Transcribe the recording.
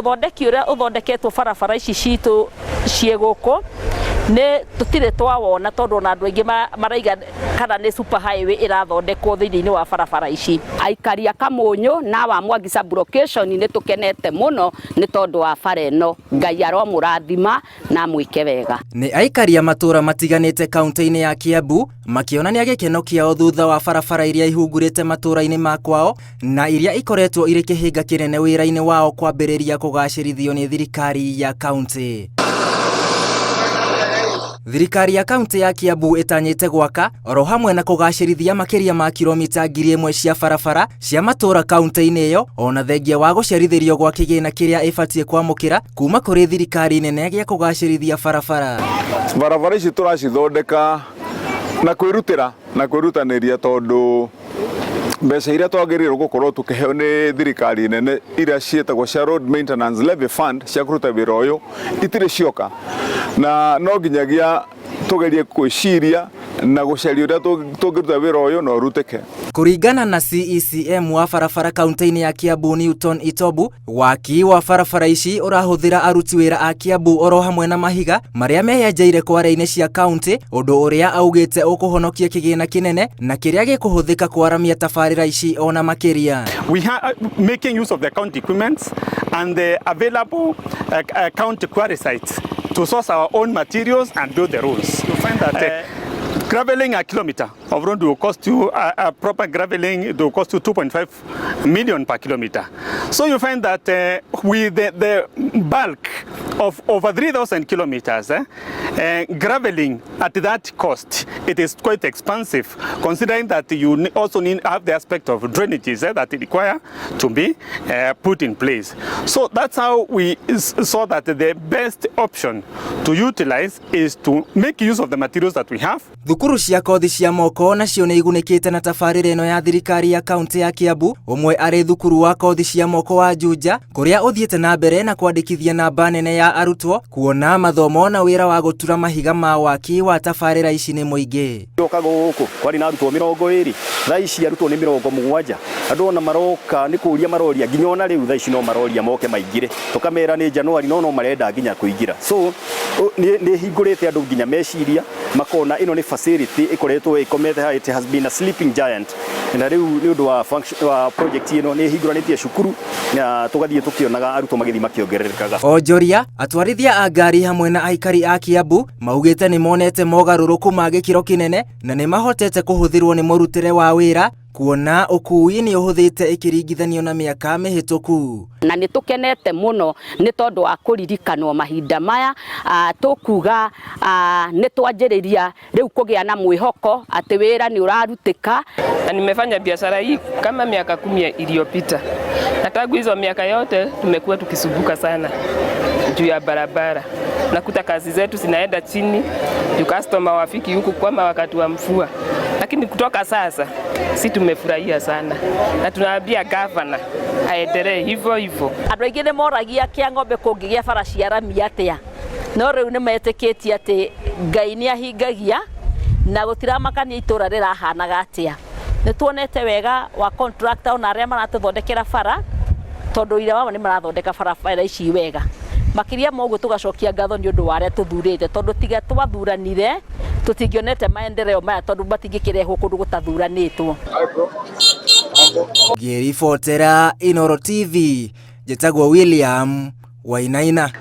uthondeki uria uthondeketwo barabara ici citu ciegoko ne tutire twawona tondu na andu aingi maraiga kana ni super highway irathondekwo thiini wa barabara ici. Aikari a Kamunyu na wa Mwangi sub-location ni tukenete muno ni tondu wa bara ino. Ngai aromurathima na mwike wega. Ni aikari a matura matiganite kaunti-ini ya Kiambu makionania gikeno kiao thutha wa barabara iria ihungurite matura-ini makwao na iria ikoretwo iri kihinga kinene wira-ini wao kwambiriria kugacirithio ni thirikari ya kaunti. Thirikari ya kaunti ya Kiambu itanyite gwaka oro hamwe na kugacirithia makiria ma kilomita 1000 cia barabara cia matura kaunti-ini iyo ona thengia wa gucerithirio gwa kigina kiria ibatie kwamukira kuma kuri thirikari nene ya kugacirithia barabara. Barabara ici turacithondeka na kwirutaniria tondu mbeca iria twagĩrĩirwo gũkorwo tukiheo ni thirikari nene iria cietagwo cia road maintenance levy fund cia kuruta wĩra ũyũ itirĩ cioka na no nginyagia tugerie kwĩciria na gũcaria ũrĩa tũngĩruta wĩra ũyũ na ũrutĩke. Kuringana na CECM wa barabara kaunti-ini ya Kiambu Newton Itobu, waki wa barabara ici urahuthira aruti wĩra a Kiambu oro hamwe na mahiga maria meyenjeire kware-ini cia kaunti, undu uria augite ukuhonokia kigina kinene na kiria gikuhuthika kwaramia tabarira ici ona makiria. We are making use of the county equipment and the available county quarry sites to source our own materials and build the roads. You find that graveling a kilometer of road will cost you a proper graveling, it will cost you 2.5 million per kilometer. So you find that with the bulk of over 3,000 kilometers, graveling at that cost, it is quite expensive, considering that you also need have the aspect of drainages that require to be put in place. So that's how we saw that the best option to utilize is to make use of the materials that we have. Thukuru cia kothi cia moko nacio ni igunikite na tabarira ino ya thirikari ya kaunti ya Kiambu. Umwe ari thukuru wa kothi cia moko wa Juja kuria uthiete na mbere na kwandikithia namba nene ya arutwo kuona mathomo na wira wa gutura mahiga ma waki wa tabarira ici ni muingi. Yoka guku kwari na arutwo 20 thaa ici arutwo ni 70 andu ona maroka ni kuria maroria nginya ona riu thaa ici no maroria moke maingire tukamera ni January no marenda nginya kuingira. So ni hingurite andu nginya meciria makona ino ni facility ikoretwo ikomete ha, it has been a sleeping giant na riu ni undu wa function wa project ino ni hinguranitie cukuru na tugathie tukionaga arutwo magithi makiongererekaga. Onjoria atwarithia a ngari hamwe na aikari a Kiambu maugite ni monete mogaruruku ma gikiro kinene na ni mahotete kuhuthirwo ni murutire wa wira kuona ukui ni uhuthite ikiringithanio na miaka mihituku. Na ni tukenete muno ni tondu wa kuririkanwo mahinda maya tukuga ni twanjiriria riu kugia na mwihoko ati wira ni urarutika. Na nimefanya biashara hii kama miaka 10 iliyopita. Na tangu hizo miaka yote tumekuwa tukisumbuka sana juu ya barabara. Nakuta kazi zetu zinaenda chini, juu customer wafiki huku kwa wakati wa mvua. Lakini kutoka sasa si tumefurahia sana na tunaambia governor aendelee hivyo hivyo. Andu aingi ni moragia kia ng'ombe kungigia bara cia rami atia no riu ni meteketie ati Ngai ni ahingagia na gutiramakania itura rirahanaga atia. Ni tuonete wega wa contractor na aria maratuthondekera bara tondu ira wao ni marathondeka bara ici wega. Makiria moguo tugacokia ngatho ni undu wa aria tuthurite tondu tiga twathuranire tutingionete maendeleo maya tondu batingikirehwo kundu gutathuranitwo. Ngiribotera Inooro TV, njĩtagwo William Wainaina.